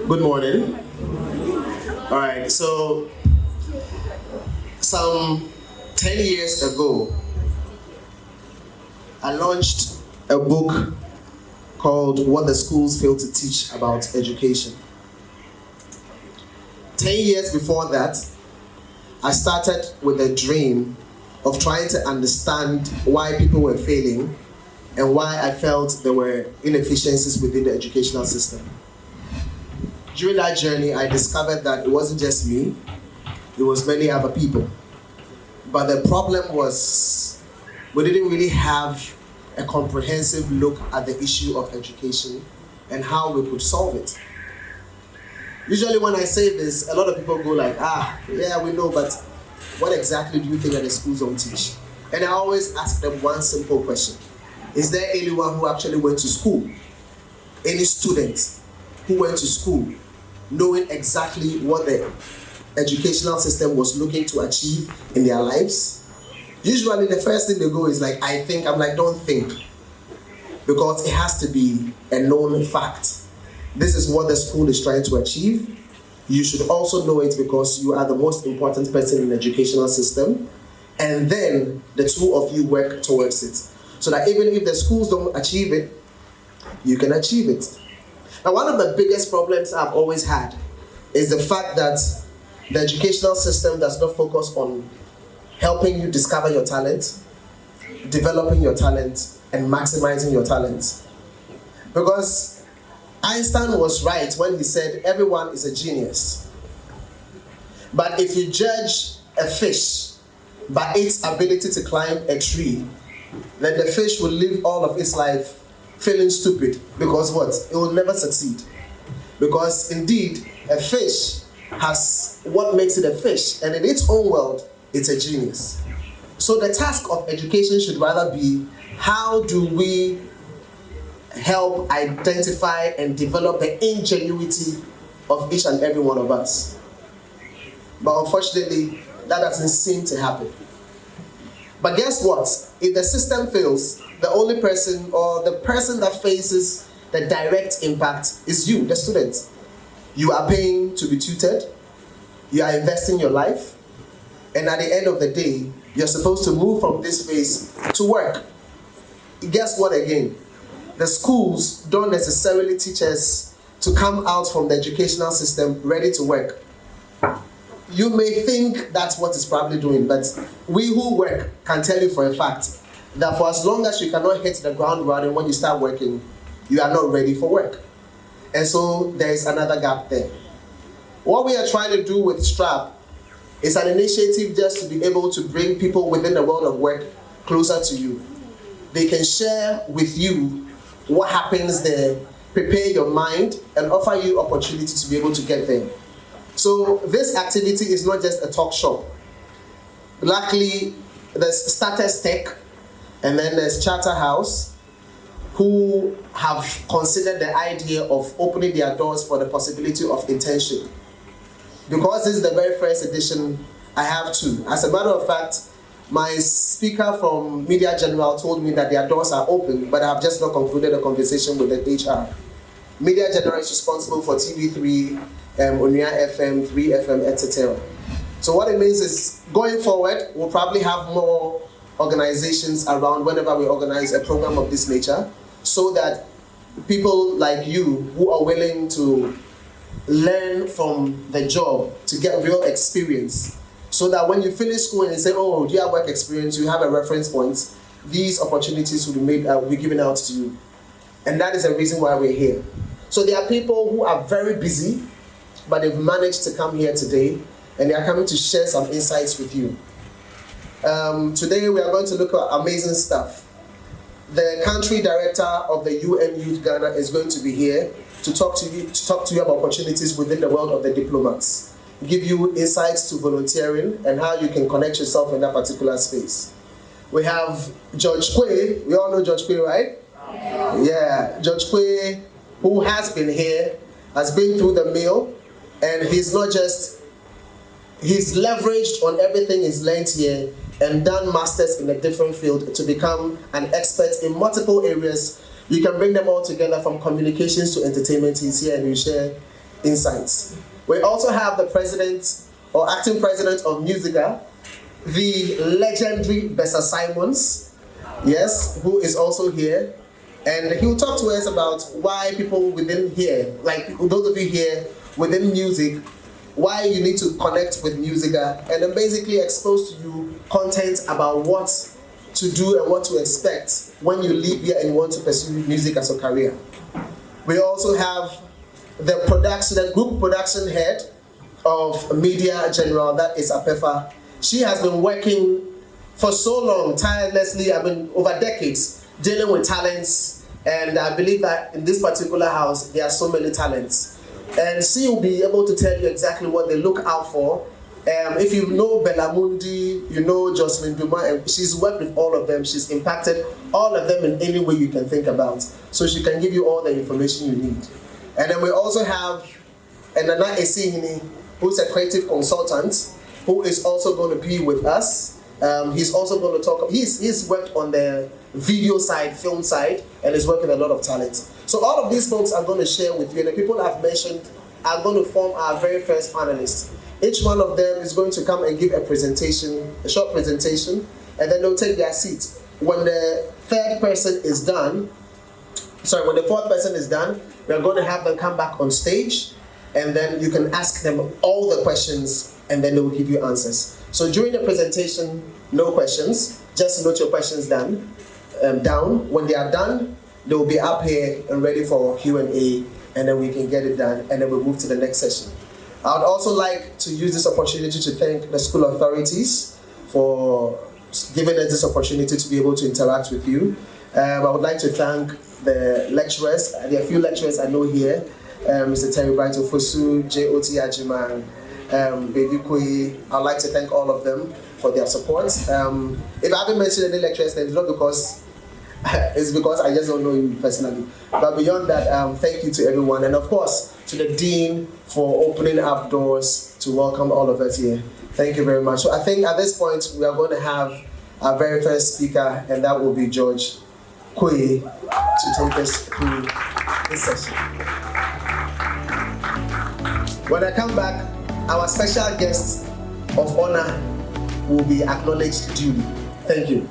Good morning. All right, so some 10 years ago, I launched a book called What the Schools Fail to Teach About Education. 10 years before that, I started with a dream of trying to understand why people were failing and why I felt there were inefficiencies within the educational system. During that journey, I discovered that it wasn't just me, it was many other people. But the problem was we didn't really have a comprehensive look at the issue of education and how we could solve it. Usually when I say this, a lot of people go like, yeah, we know, but what exactly do you think that the schools don't teach? And I always ask them one simple question. Is there anyone who actually went to school? Any student who went to school knowing exactly what the educational system was looking to achieve in their lives? Usually the first thing they go is like, I think. I'm like, don't think. Because it has to be a known fact. This is what the school is trying to achieve. You should also know it because you are the most important person in the educational system. And then the two of you work towards it. So that even if the schools don't achieve it, you can achieve it. Now, one of the biggest problems I've always had is the fact that the educational system does not focus on helping you discover your talent, developing your talent, and maximizing your talent. Because Einstein was right when he said everyone is a genius. But if you judge a fish by its ability to climb a tree, then the fish will live all of its life feeling stupid. Because what? It will never succeed. Because indeed, a fish has what makes it a fish, and in its own world, it's a genius. So the task of education should rather be, how do we help identify and develop the ingenuity of each and every one of us? But unfortunately, that doesn't seem to happen. But guess what? If the system fails, the only person or the person that faces the direct impact is you, the student. You are paying to be tutored, you are investing your life, and at the end of the day, you're supposed to move from this phase to work. Guess what again? The schools don't necessarily teach us to come out from the educational system ready to work. You may think that's what it's probably doing, but we who work can tell you for a fact that for as long as you cannot hit the ground running when you start working, you are not ready for work. And so there is another gap there. What we are trying to do with STRAPPe is an initiative just to be able to bring people within the world of work closer to you. They can share with you what happens there, prepare your mind, and offer you opportunity to be able to get there. So this activity is not just a talk shop. Luckily, there's Status Tech, and then there's Charterhouse, who have considered the idea of opening their doors for the possibility of internship. Because this is the very first edition, I have two. As a matter of fact, my speaker from Media General told me that their doors are open, but I have just not concluded a conversation with the HR. Media General is responsible for TV3, Onia FM, 3FM, etc. So what it means is, going forward, we'll probably have more organizations around whenever we organize a program of this nature, so that people like you who are willing to learn from the job to get real experience, so that when you finish school and you say, oh, do you have work experience, you have a reference point, these opportunities will be made, will be given out to you. And that is the reason why we're here. So there are people who are very busy, but they've managed to come here today, and they are coming to share some insights with you. Today we are going to look at amazing stuff. The country director of the UN Youth Ghana is going to be here to talk to you about opportunities within the world of the diplomats, give you insights to volunteering and how you can connect yourself in that particular space. We have George Klah. We all know George Klah, right? Yeah, George Klah, who has been here, has been through the mill, and he's leveraged on everything he's learned here and done masters in a different field to become an expert in multiple areas. You can bring them all together, from communications to entertainment. He's here and he'll share insights. We also have the president or acting president of Musica, the legendary Bessa Simons, yes, who is also here. And he will talk to us about why people within here, like those of you here within music, why you need to connect with Musica, and then basically expose to you content about what to do and what to expect when you leave here and you want to pursue music as a career. We also have the group production head of Media General, that is Apefa. She has been working for so long, tirelessly, over decades, dealing with talents, and I believe that in this particular house, there are so many talents. And she will be able to tell you exactly what they look out for. If you know Bellamundi, you know Jocelyn Duma, and she's worked with all of them. She's impacted all of them in any way you can think about. So she can give you all the information you need. And then we also have Nana Esihini, who's a creative consultant, who is also going to be with us. He's also going to talk, he's worked on the video side, film side, and is working with a lot of talent. So all of these folks are going to share with you, and the people I've mentioned are going to form our very first panelists. Each one of them is going to come and give a presentation, a short presentation, and then they'll take their seats. When the third person is done, when the fourth person is done, we're going to have them come back on stage, and then you can ask them all the questions, and then they will give you answers. So during the presentation, no questions, just note your questions down. When they are done, they will be up here and ready for Q&A, and then we can get it done, and then we'll move to the next session. I would also like to use this opportunity to thank the school authorities for giving us this opportunity to be able to interact with you. I would like to thank the lecturers. There are a few lecturers I know here. Mr. Terry Brighton Fosu, J.O.T. Ajiman, Baby Kui. I'd like to thank all of them for their support. If I haven't mentioned any lecturers, it's not because it's because I just don't know you personally. But beyond that, thank you to everyone. And of course, to the Dean for opening up doors to welcome all of us here. Thank you very much. So I think at this point, we are going to have our very first speaker, and that will be George Kui to take us through this session. When I come back, our special guest of honor will be acknowledged duly. Thank you.